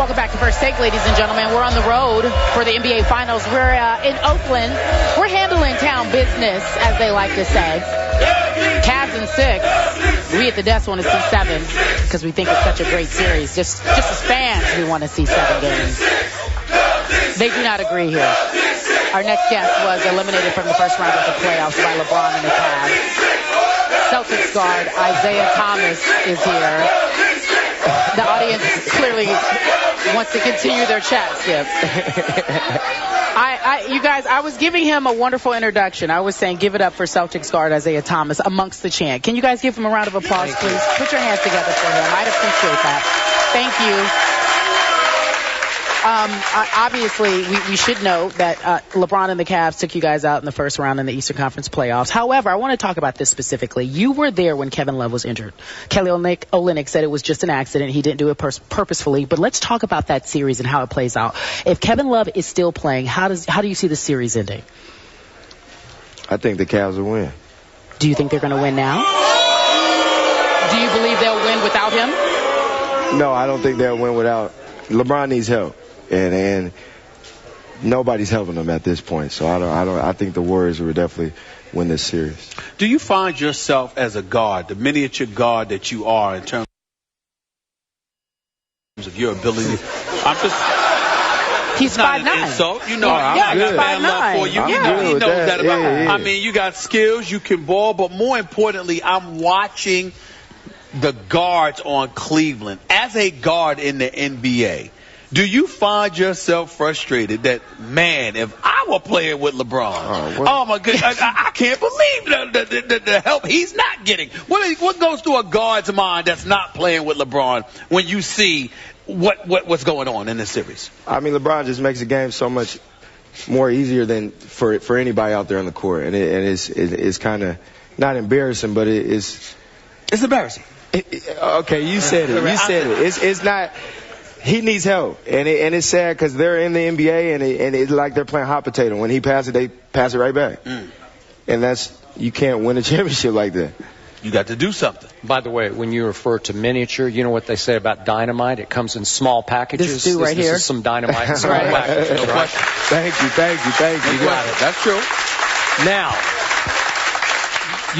Welcome back to First Take, ladies and gentlemen. We're on the road for the NBA Finals. We're in Oakland. We're handling town business, as they like to say. Cavs in 6. We at the desk want to see 7 because we think it's such a great series. Just as fans, we want to see 7 games. They do not agree here. Our next guest was eliminated from the first round of the playoffs by LeBron and the Cavs. Celtics guard Isaiah Thomas is here. The audience clearly wants to continue their chat, Skip. You guys, I was giving him a wonderful introduction. I was saying give it up for Celtics guard Isaiah Thomas amongst the chant. Can you guys give him a round of applause, please? Put your hands together for him. I'd appreciate that. Thank you. Obviously, we should know that LeBron and the Cavs took you guys out in the first round in the Eastern Conference playoffs. However, I want to talk about this specifically. You were there when Kevin Love was injured. Kelly Olynyk said it was just an accident. He didn't do it purposefully. But let's talk about that series and how it plays out. If Kevin Love is still playing, how do you see the series ending? I think the Cavs will win. Do you think they're going to win now? Do you believe they'll win without him? No, I don't think they'll win without. LeBron needs help. And nobody's helping them at this point. So I think the Warriors will definitely win this series. Do you find yourself as a guard, the miniature guard that you are in terms of your ability? He's 5'9". Insult. You know, yeah, I got fan love for you. He knows that about you. Yeah. I mean, you got skills, you can ball, but more importantly, I'm watching the guards on Cleveland. As a guard in the NBA, do you find yourself frustrated that, man, if I were playing with LeBron, oh my goodness, I can't believe the help he's not getting. What goes through a guard's mind that's not playing with LeBron when you see what's going on in this series? I mean, LeBron just makes the game so much more easier than for anybody out there on the court, and it's kind of not embarrassing, but it's embarrassing. Okay, you said it. You said it. It's not. He needs help, and it's sad because they're in the NBA and it's like they're playing hot potato. When he passes it, they pass it right back, and you can't win a championship like that. You got to do something. By the way, when you refer to miniature, you know what they say about dynamite? It comes in small packages. This right here. This is some dynamite in small packages. No question. Thank you. You got it. That's true. Now,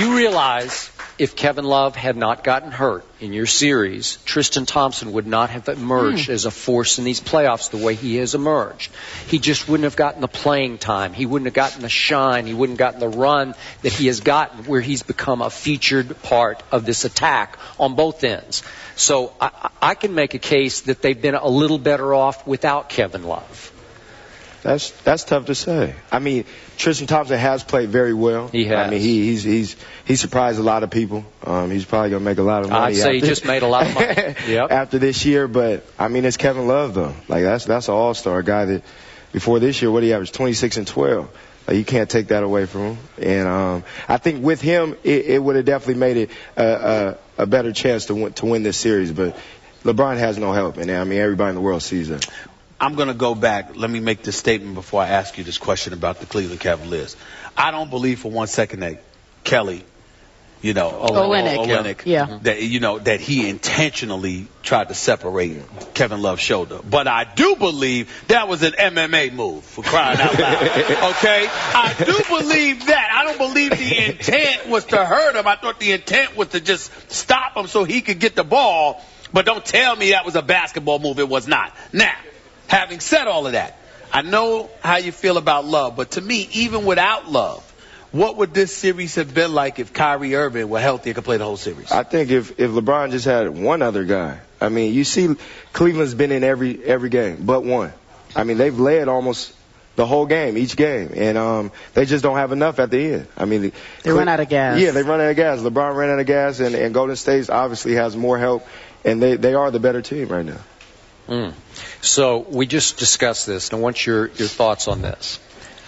you realize if Kevin Love had not gotten hurt in your series, Tristan Thompson would not have emerged as a force in these playoffs the way he has emerged. He just wouldn't have gotten the playing time. He wouldn't have gotten the shine. He wouldn't have gotten the run that he has gotten, where he's become a featured part of this attack on both ends. So I can make a case that they've been a little better off without Kevin Love. That's tough to say. I mean, Tristan Thompson has played very well. He has. I mean, he surprised a lot of people. He's probably going to make a lot of money. I'd say he just made a lot of money. Yep. After this year. But, I mean, it's Kevin Love, though. Like, that's an all-star guy that before this year, what he averaged, 26 and 12. Like, you can't take that away from him. And I think with him, it would have definitely made it a better chance to win this series. But LeBron has no help. And, I mean, everybody in the world sees that. I'm going to go back. Let me make this statement before I ask you this question about the Cleveland Cavaliers. I don't believe for one second that Kelly, Olynyk, that he intentionally tried to separate Kevin Love's shoulder. But I do believe that was an MMA move, for crying out loud. Okay? I do believe that. I don't believe the intent was to hurt him. I thought the intent was to just stop him so he could get the ball. But don't tell me that was a basketball move. It was not. Now, having said all of that, I know how you feel about Love, but to me, even without Love, what would this series have been like if Kyrie Irving were healthy and could play the whole series? I think if LeBron just had one other guy. I mean, you see Cleveland's been in every game but one. I mean, they've led almost the whole game, each game, and they just don't have enough at the end. I mean, they run out of gas. Yeah, they run out of gas. LeBron ran out of gas, and Golden State obviously has more help, and they are the better team right now. So we just discussed this, and I want your thoughts on this.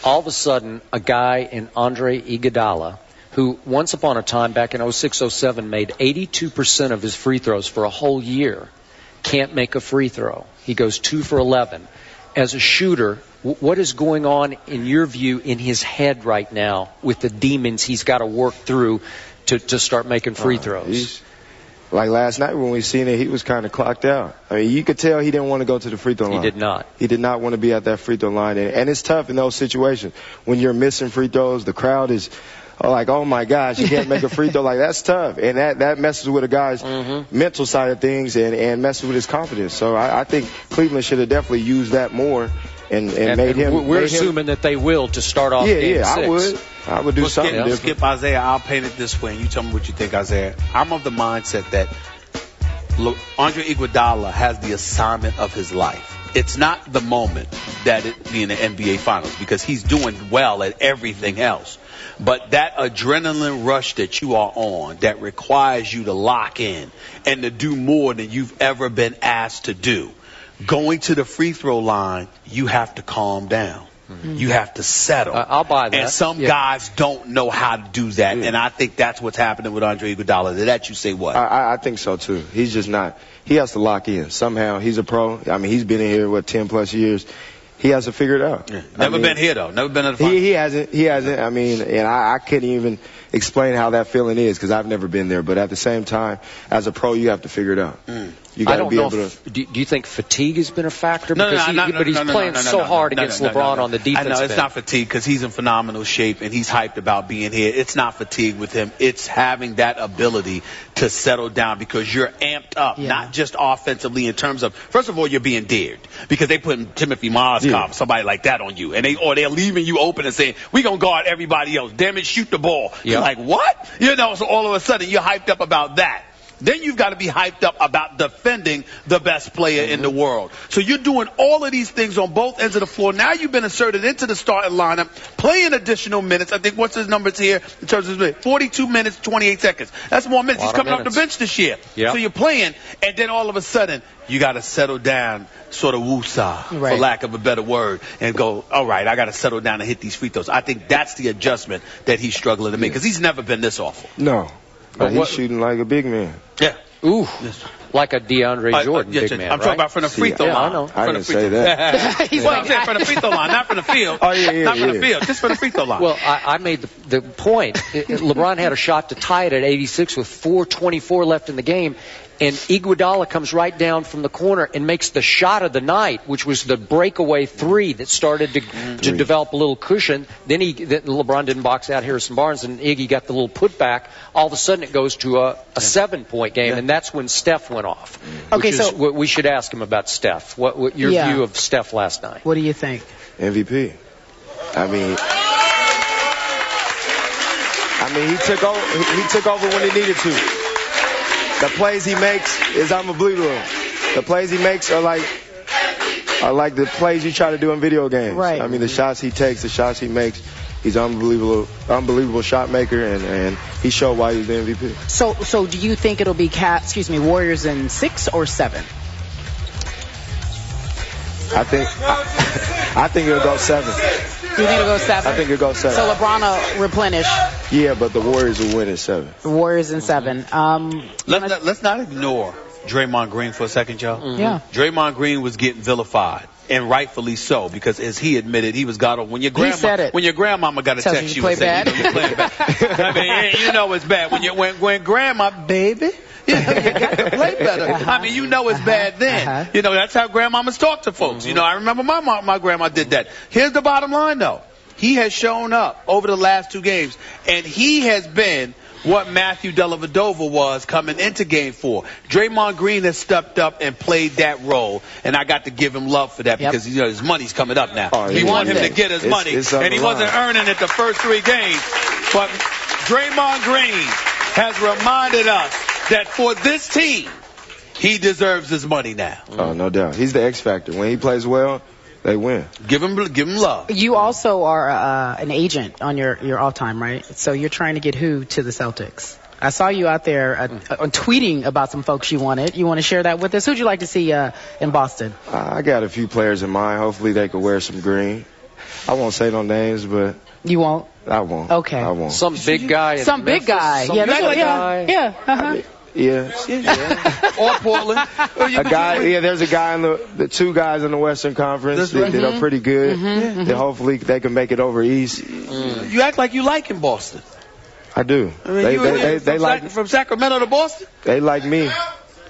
All of a sudden, a guy in Andre Iguodala, who once upon a time back in 06-07 made 82% of his free throws for a whole year, can't make a free throw. He goes 2 for 11. As a shooter, what is going on, in your view, in his head right now with the demons he's got to work through to start making free throws? like last night when we seen it, he was kind of clocked out. I mean, you could tell he didn't want to go to the free throw line. He did not. He did not want to be at that free throw line. And it's tough in those situations. When you're missing free throws, the crowd is like, oh, my gosh, you can't make a free throw. Like, that's tough. And that messes with a guy's mental side of things and messes with his confidence. So I think Cleveland should have definitely used that more and made him. We're assuming that they will to start off game 6. I would do something different. Skip, Isaiah, I'll paint it this way, and you tell me what you think, Isaiah. I'm of the mindset that Andre Iguodala has the assignment of his life. It's not the moment that it be in the NBA Finals because he's doing well at everything else. But that adrenaline rush that you are on that requires you to lock in and to do more than you've ever been asked to do. Going to the free throw line, you have to calm down. You have to settle. I'll buy that. And some guys don't know how to do that. And I think that's what's happening with Andre Iguodala. To that you say what? I think so, too. He's just not. He has to lock in. Somehow, he's a pro. I mean, he's been in here, 10-plus years. He has to figure it out. Yeah. Never been here, though. Never been in the finals. He hasn't. I mean, and I couldn't even explain how that feeling is because I've never been there. But at the same time, as a pro, you have to figure it out. You got to be able to. Do you think fatigue has been a factor? No, but he's playing so hard against LeBron on the defense. I know it's not fatigue because he's in phenomenal shape and he's hyped about being here. It's not fatigue with him. It's having that ability to settle down because you're amped up, not just offensively in terms of, first of all, you're being dared because they put Timothy Mozgov, somebody like that on you, and they're leaving you open and saying, we're going to guard everybody else. Damn it, shoot the ball. You're like, what? So all of a sudden you're hyped up about that. Then you've got to be hyped up about defending the best player in the world. So you're doing all of these things on both ends of the floor. Now you've been inserted into the starting lineup, playing additional minutes. I think what's his numbers here in terms of 42 minutes, 28 seconds. That's more minutes. He's coming off the bench this year. So you're playing, and then all of a sudden you got to settle down, sort of woosah, for lack of a better word, and go, all right, I got to settle down and hit these free throws. I think that's the adjustment that he's struggling to make because he's never been this awful. No. But he's shooting like a big man. Yeah. Ooh. Like a DeAndre Jordan big man, I'm talking about from the free throw line. I know. I didn't say that. I'm saying from the free throw line, not from the field. Not from the field, just from the free throw line. Well, I made the point. LeBron had a shot to tie it at 86 with 4:24 left in the game. And Iguodala comes right down from the corner and makes the shot of the night, which was the breakaway three that started to develop a little cushion. Then LeBron didn't box out Harrison Barnes, and Iggy got the little putback. All of a sudden, it goes to a 7-point game, and that's when Steph went off. Okay, so we should ask him about Steph. What your view of Steph last night? What do you think? MVP. I mean, he took over when he needed to. The plays he makes is unbelievable. The plays he makes are like the plays you try to do in video games. Right. I mean, the shots he takes, the shots he makes, he's unbelievable shot maker, and he showed why he's the MVP. So do you think it'll be Warriors in 6 or 7? I think it'll go 7. You think it'll go 7? I think it'll go 7. So LeBron will replenish. Yeah, but the Warriors will win in 7. The Warriors in 7. Let's not ignore Draymond Green for a second, y'all. Yeah. Draymond Green was getting vilified, and rightfully so, because as he admitted, he was got on. When your grandmama got a text you and said, you're playing bad. I mean, you know it's bad. When grandma, baby, you got to play better. I mean, you know it's bad then. You know, that's how grandmamas talk to folks. You know, I remember my grandma did that. Here's the bottom line, though. He has shown up over the last 2 games, and he has been what Matthew Dellavedova was coming into Game 4. Draymond Green has stepped up and played that role, and I got to give him love for that because his money's coming up now. We want him to get his money, and he wasn't earning it the first 3 games. But Draymond Green has reminded us that for this team, he deserves his money now. Oh, no doubt. He's the X factor. When he plays well, they win. Give him love. You also are an agent on your off time, right? So you're trying to get who to the Celtics? I saw you out there tweeting about some folks you wanted. You want to share that with us? Who'd you like to see in Boston? I got a few players in mind. Hopefully they could wear some green. I won't say no names, but... You won't? I won't. Okay. I won't. Some big guy. Some big guy. Or Portland. There's a guy in the 2 guys in the Western Conference that are pretty good. That hopefully they can make it over East. You act like you like in Boston. I do. I mean, they like from Sacramento to Boston. They like me,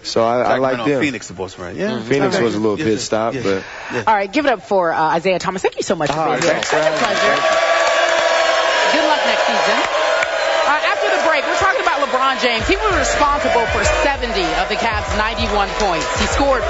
so I like them. Phoenix to Boston, right? Yeah. Phoenix was a little pit stop, but. All right, give it up for Isaiah Thomas. Thank you so much for being here. Such a pleasure. Good luck next season. After the break, we're talking about LeBron James. He was responsible for 70 of the Cavs' 91 points. He scored